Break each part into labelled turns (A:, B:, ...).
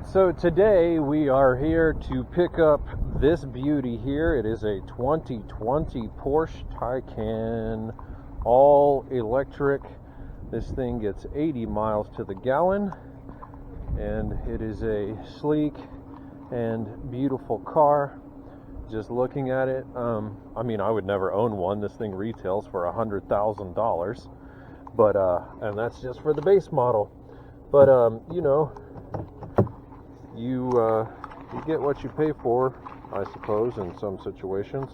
A: So today we are here to pick up this beauty here. It is a 2020 Porsche Taycan, all electric. This thing gets 80 miles to the gallon, and it is a sleek and beautiful car. Just looking at it, I mean, I would never own one. This thing retails for $100,000, but and that's just for the base model. But you know, you get what you pay for, I suppose, in some situations.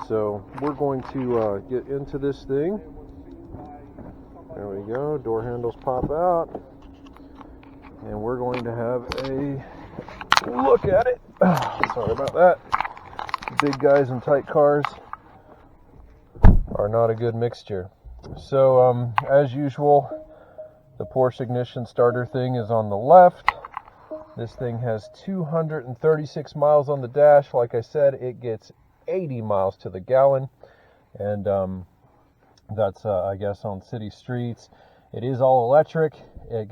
A: So we're going to get into this thing. There we go. Door handles pop out, and we're going to have a look at it. Sorry about that. Big guys in tight cars are not a good mixture. So as usual, the Porsche ignition starter thing is on the left. This thing has 236 miles on the dash. Like I said, it gets 80 miles to the gallon, and that's I guess on city streets. It is all electric. It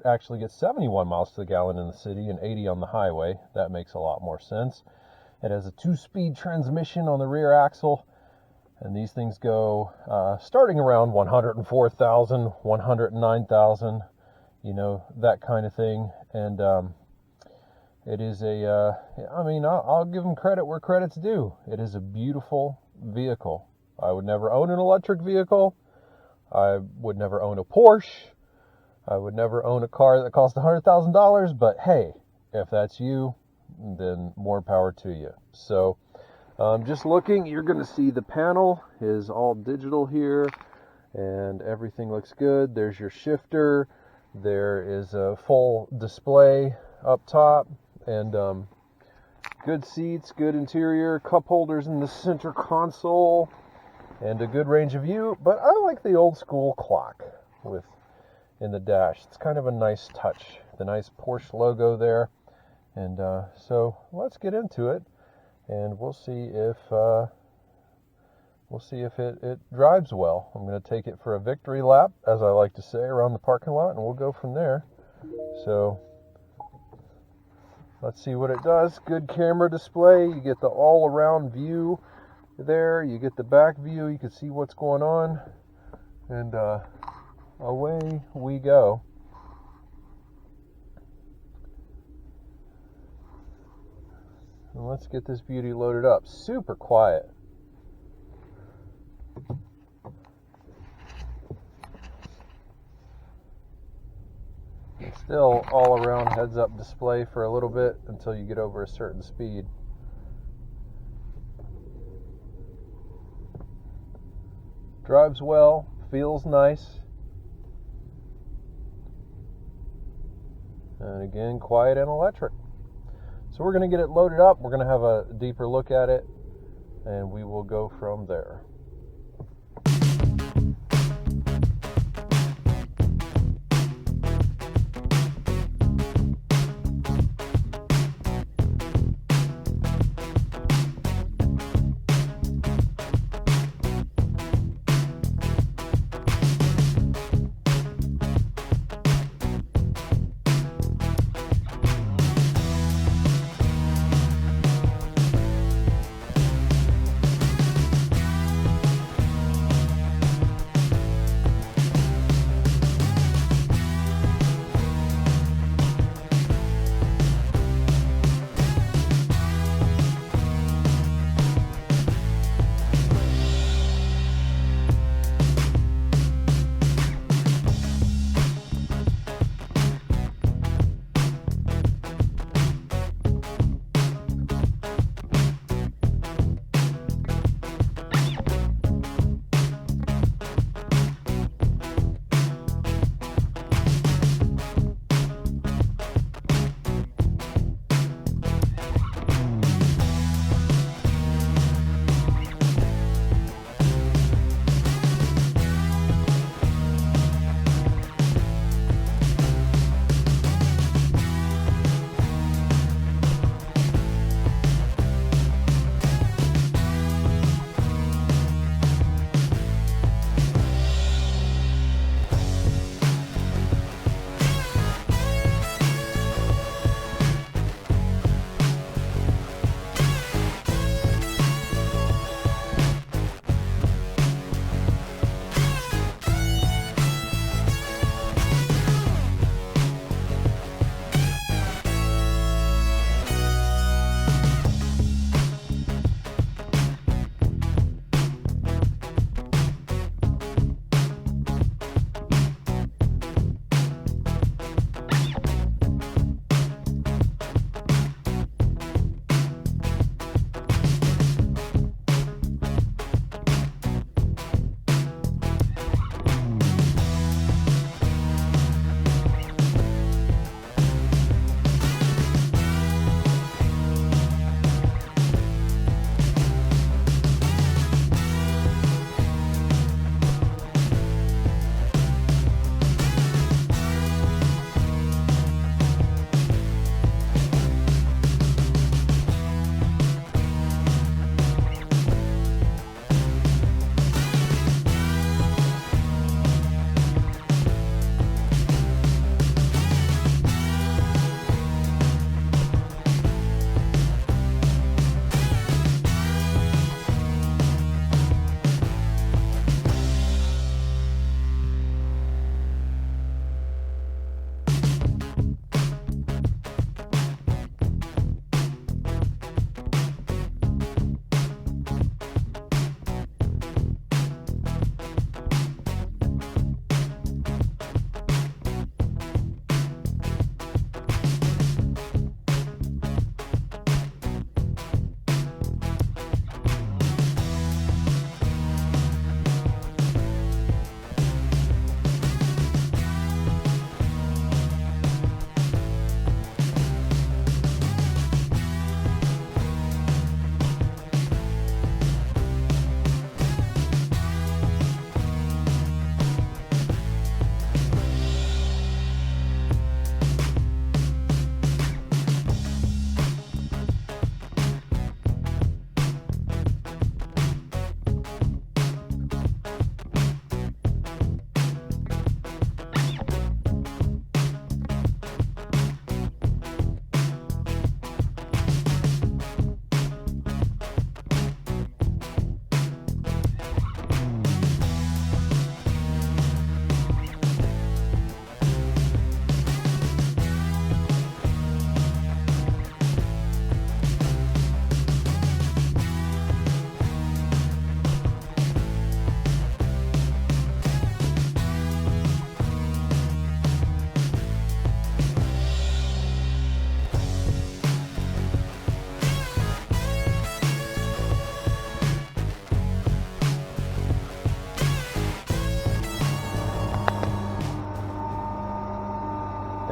A: actually gets 71 miles to the gallon in the city and 80 on the highway. That makes a lot more sense. It has a 2-speed transmission on the rear axle, and these things go starting around 104,000, 109,000, you know, that kind of thing. And it is I'll give them credit where credit's due. It is a beautiful vehicle. I would never own an electric vehicle. I would never own a Porsche. I would never own a car that costs $100,000, but hey, if that's you, then more power to you. So just looking, you're going to see the panel is all digital here, and everything looks good. There's your shifter. There is a full display up top, and good seats, good interior, cup holders in the center console, and a good range of view. But I like the old school clock in the dash. It's kind of a nice touch. The nice Porsche logo there. And so let's get into it, and we'll see if it drives well. I'm going to take it for a victory lap, as I like to say, around the parking lot, and we'll go from there. So let's see what it does. Good camera display. You get the all-around view there. You get the back view. You can see what's going on, and away we go. And let's get this beauty loaded up. Super quiet. It's still all around heads-up display for a little bit until you get over a certain speed. Drives well, feels nice. And again, quiet and electric. So we're going to get it loaded up. We're going to have a deeper look at it, and we will go from there.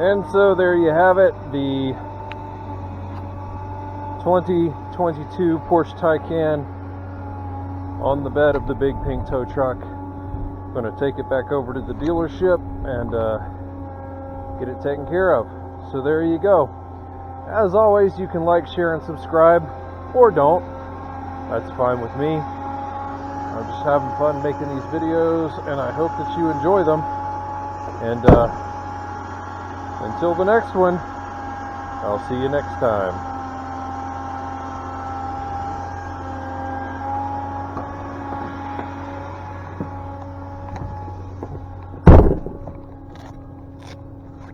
A: And so there you have it, the 2022 Porsche Taycan on the bed of the big pink tow truck. I'm going to take it back over to the dealership and get it taken care of. So there you go. As always, you can like, share, and subscribe, or don't. That's fine with me. I'm just having fun making these videos, and I hope that you enjoy them. And until the next one, I'll see you next time.